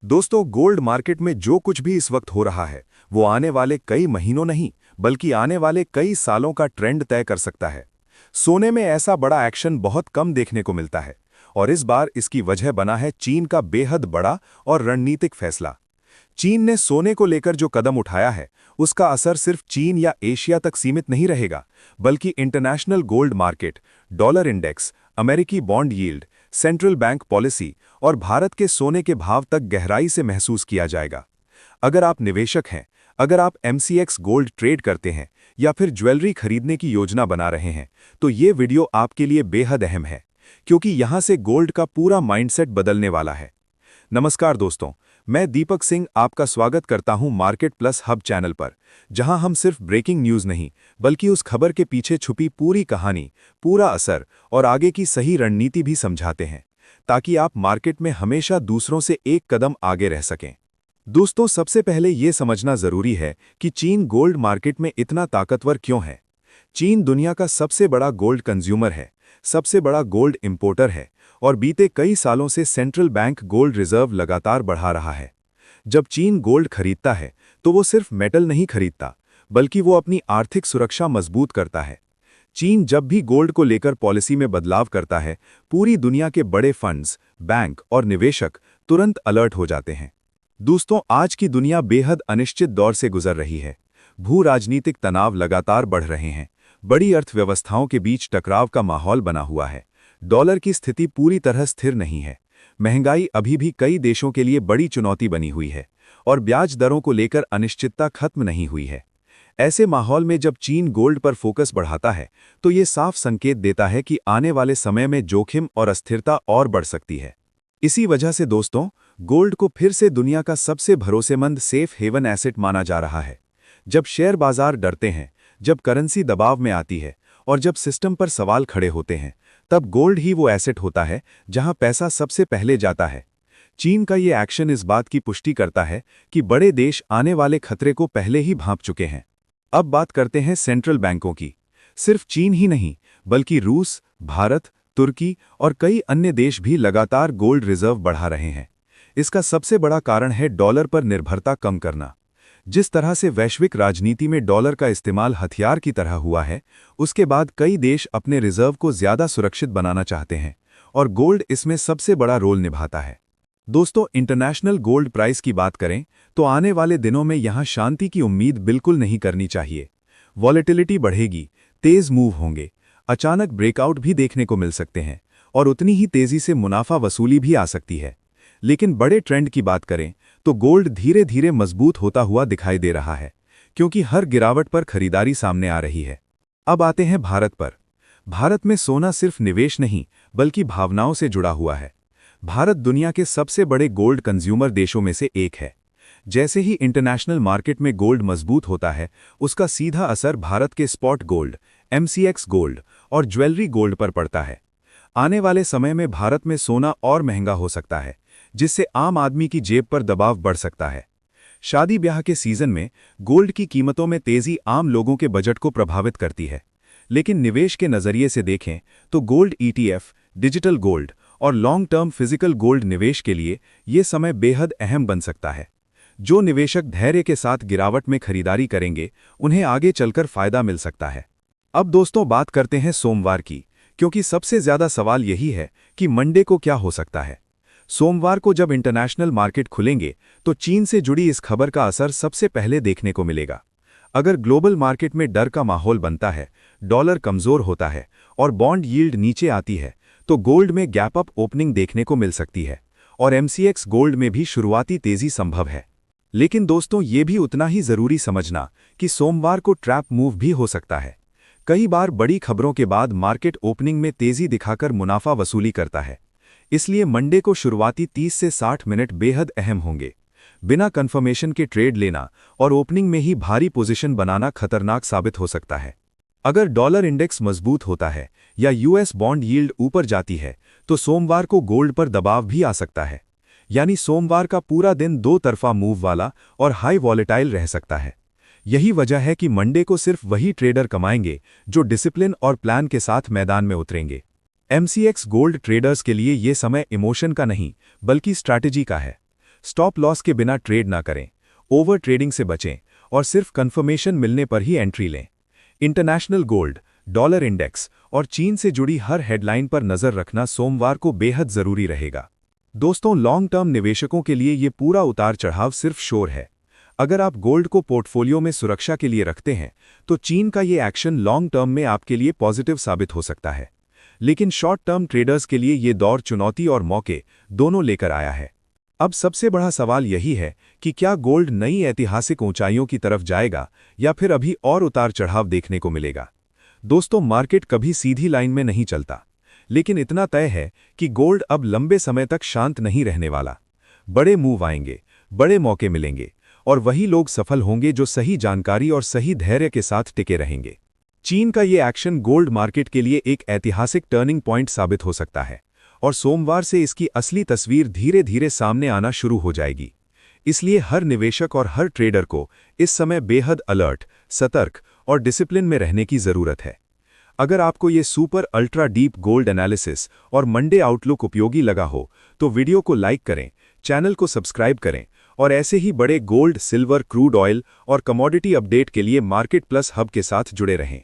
दोस्तों, gold market में जो कुछ भी इस वक्त हो रहा है वो आने वाले कई महीनों नहीं बल्कि आने वाले कई सालों का ट्रेंड तय कर सकता है। सोने में ऐसा बड़ा एक्शन बहुत कम देखने को मिलता है और इस बार इसकी वजह बना है चीन का बेहद बड़ा और रणनीतिक फैसला। चीन ने सोने को लेकर जो कदम उठाया है उसका असर सिर्फ चीन या एशिया तक सीमित नहीं रहेगा, बल्कि international gold market, dollar index, अमेरिकी bond yield, central bank policy और भारत के सोने के भाव तक गहराई से महसूस किया जाएगा। अगर आप निवेशक हैं, अगर आप एमसीएक्स गोल्ड ट्रेड करते हैं या फिर ज्वेलरी खरीदने की योजना बना रहे हैं, तो ये वीडियो आपके लिए बेहद अहम है, क्योंकि यहां से गोल्ड का पूरा माइंडसेट बदलने वाला है। नमस्कार दोस्तों, मैं दीपक सिंह आपका स्वागत करता हूं मार्केट प्लस हब चैनल पर, जहां हम सिर्फ ब्रेकिंग न्यूज़ नहीं बल्कि उस खबर के पीछे छुपी पूरी कहानी, पूरा असर और आगे की सही रणनीति भी समझाते हैं, ताकि आप मार्केट में हमेशा दूसरों से एक कदम आगे रह सकें। दोस्तों, सबसे पहले ये समझना जरूरी है कि चीन गोल्ड मार्केट में इतना ताकतवर क्यों है। चीन दुनिया का सबसे बड़ा गोल्ड कंज्यूमर है, सबसे बड़ा गोल्ड इंपोर्टर है और बीते कई सालों से सेंट्रल बैंक गोल्ड रिजर्व लगातार बढ़ा रहा है। जब चीन गोल्ड खरीदता है तो वो सिर्फ मेटल नहीं खरीदता, बल्कि वो अपनी आर्थिक सुरक्षा मजबूत करता है। चीन जब भी गोल्ड को लेकर पॉलिसी में बदलाव करता है, पूरी दुनिया के बड़े फंड्स, बैंक और निवेशक तुरंत अलर्ट हो जाते हैं। दोस्तों, आज की दुनिया बेहद अनिश्चित दौर से गुजर रही है। भू राजनीतिक तनाव लगातार बढ़ रहे हैं, बड़ी अर्थव्यवस्थाओं के बीच टकराव का माहौल बना हुआ है, डॉलर की स्थिति पूरी तरह स्थिर नहीं है, महंगाई अभी भी कई देशों के लिए बड़ी चुनौती बनी हुई है और ब्याज दरों को लेकर अनिश्चितता खत्म नहीं हुई है। ऐसे माहौल में जब चीन गोल्ड पर फोकस बढ़ाता है तो ये साफ संकेत देता है कि आने वाले समय में जोखिम और अस्थिरता और बढ़ सकती है। इसी वजह से दोस्तों, गोल्ड को फिर से दुनिया का सबसे भरोसेमंद सेफ हेवन एसेट माना जा रहा है। जब शेयर बाजार डरते हैं, जब करेंसी दबाव में आती है और जब सिस्टम पर सवाल खड़े होते हैं, तब गोल्ड ही वो एसेट होता है जहां पैसा सबसे पहले जाता है। चीन का ये एक्शन इस बात की पुष्टि करता है कि बड़े देश आने वाले खतरे को पहले ही भांप चुके हैं। अब बात करते हैं सेंट्रल बैंकों की। सिर्फ चीन ही नहीं बल्कि रूस, भारत, तुर्की और कई अन्य देश भी लगातार गोल्ड रिजर्व बढ़ा रहे हैं। इसका सबसे बड़ा कारण है डॉलर पर निर्भरता कम करना। जिस तरह से वैश्विक राजनीति में डॉलर का इस्तेमाल हथियार की तरह हुआ है, उसके बाद कई देश अपने रिजर्व को ज्यादा सुरक्षित बनाना चाहते हैं और गोल्ड इसमें सबसे बड़ा रोल निभाता है। दोस्तों, इंटरनेशनल गोल्ड प्राइस की बात करें तो आने वाले दिनों में यहां शांति की उम्मीद बिल्कुल नहीं करनी चाहिए। वॉलेटिलिटी बढ़ेगी, तेज मूव होंगे, अचानक ब्रेकआउट भी देखने को मिल सकते हैं और उतनी ही तेजी से मुनाफा वसूली भी आ सकती है। लेकिन बड़े ट्रेंड की बात करें तो गोल्ड धीरे धीरे मजबूत होता हुआ दिखाई दे रहा है, क्योंकि हर गिरावट पर खरीदारी सामने आ रही है। अब आते हैं भारत पर। भारत में सोना सिर्फ निवेश नहीं बल्कि भावनाओं से जुड़ा हुआ है। भारत दुनिया के सबसे बड़े गोल्ड कंज्यूमर देशों में से एक है। जैसे ही इंटरनेशनल मार्केट में गोल्ड मजबूत होता है, उसका सीधा असर भारत के स्पॉट गोल्ड, एमसीएक्स गोल्ड और ज्वेलरी गोल्ड पर पड़ता है। आने वाले समय में भारत में सोना और महंगा हो सकता है, जिससे आम आदमी की जेब पर दबाव बढ़ सकता है। शादी ब्याह के सीजन में गोल्ड की कीमतों में तेजी आम लोगों के बजट को प्रभावित करती है। लेकिन निवेश के नजरिए से देखें तो गोल्ड ईटीएफ, डिजिटल गोल्ड और लॉन्ग टर्म फिजिकल गोल्ड निवेश के लिए ये समय बेहद अहम बन सकता है। जो निवेशक धैर्य के साथ गिरावट में खरीदारी करेंगे, उन्हें आगे चलकर फायदा मिल सकता है। अब दोस्तों, बात करते हैं सोमवार की, क्योंकि सबसे ज्यादा सवाल यही है कि मंडे को क्या हो सकता है। सोमवार को जब इंटरनेशनल मार्केट खुलेंगे तो चीन से जुड़ी इस खबर का असर सबसे पहले देखने को मिलेगा। अगर ग्लोबल मार्केट में डर का माहौल बनता है, डॉलर कमजोर होता है और बॉन्ड यील्ड नीचे आती है, तो गोल्ड में गैप अप ओपनिंग देखने को मिल सकती है और एमसीएक्स गोल्ड में भी शुरुआती तेजी संभव है। लेकिन दोस्तों, ये भी उतना ही जरूरी समझना कि सोमवार को ट्रैप मूव भी हो सकता है। कई बार बड़ी खबरों के बाद मार्केट ओपनिंग में तेजी दिखाकर मुनाफा वसूली करता है। इसलिए मंडे को शुरुआती 30 से 60 मिनट बेहद अहम होंगे। बिना कंफर्मेशन के ट्रेड लेना और ओपनिंग में ही भारी पोजीशन बनाना खतरनाक साबित हो सकता है। अगर डॉलर इंडेक्स मजबूत होता है या यूएस बॉन्ड यील्ड ऊपर जाती है तो सोमवार को गोल्ड पर दबाव भी आ सकता है। यानी सोमवार का पूरा दिन दो तरफा मूव वाला और हाई वॉलेटाइल रह सकता है। यही वजह है कि मंडे को सिर्फ वही ट्रेडर कमाएंगे जो डिसिप्लिन और प्लान के साथ मैदान में उतरेंगे। एमसीएक्स गोल्ड ट्रेडर्स के लिए ये समय इमोशन का नहीं बल्कि स्ट्रैटेजी का है। स्टॉप लॉस के बिना ट्रेड ना करें, ओवर ट्रेडिंग से बचें और सिर्फ कंफर्मेशन मिलने पर ही एंट्री लें। इंटरनेशनल गोल्ड, डॉलर इंडेक्स और चीन से जुड़ी हर हेडलाइन पर नजर रखना सोमवार को बेहद जरूरी रहेगा। दोस्तों, लॉन्ग टर्म निवेशकों के लिए ये पूरा उतार चढ़ाव सिर्फ शोर है। अगर आप गोल्ड को पोर्टफोलियो में सुरक्षा के लिए रखते हैं तो चीन का ये एक्शन लॉन्ग टर्म में आपके लिए पॉजिटिव साबित हो सकता है, लेकिन शॉर्ट टर्म ट्रेडर्स के लिए ये दौर चुनौती और मौके दोनों लेकर आया है। अब सबसे बड़ा सवाल यही है कि क्या गोल्ड नई ऐतिहासिक ऊंचाइयों की तरफ जाएगा या फिर अभी और उतार चढ़ाव देखने को मिलेगा। दोस्तों, मार्केट कभी सीधी लाइन में नहीं चलता, लेकिन इतना तय है कि गोल्ड अब लंबे समय तक शांत नहीं रहने वाला। बड़े मूव आएंगे, बड़े मौके मिलेंगे और वही लोग सफल होंगे जो सही जानकारी और सही धैर्य के साथ टिके रहेंगे। चीन का ये एक्शन गोल्ड मार्केट के लिए एक ऐतिहासिक टर्निंग पॉइंट साबित हो सकता है और सोमवार से इसकी असली तस्वीर धीरे धीरे सामने आना शुरू हो जाएगी। इसलिए हर निवेशक और हर ट्रेडर को इस समय बेहद अलर्ट, सतर्क और डिसिप्लिन में रहने की जरूरत है। अगर आपको ये super ultra deep gold analysis और मंडे आउटलुक उपयोगी लगा हो तो वीडियो को लाइक करें, चैनल को सब्सक्राइब करें और ऐसे ही बड़े गोल्ड, सिल्वर, क्रूड ऑयल और कमोडिटी अपडेट के लिए मार्केट प्लस हब के साथ जुड़े रहें।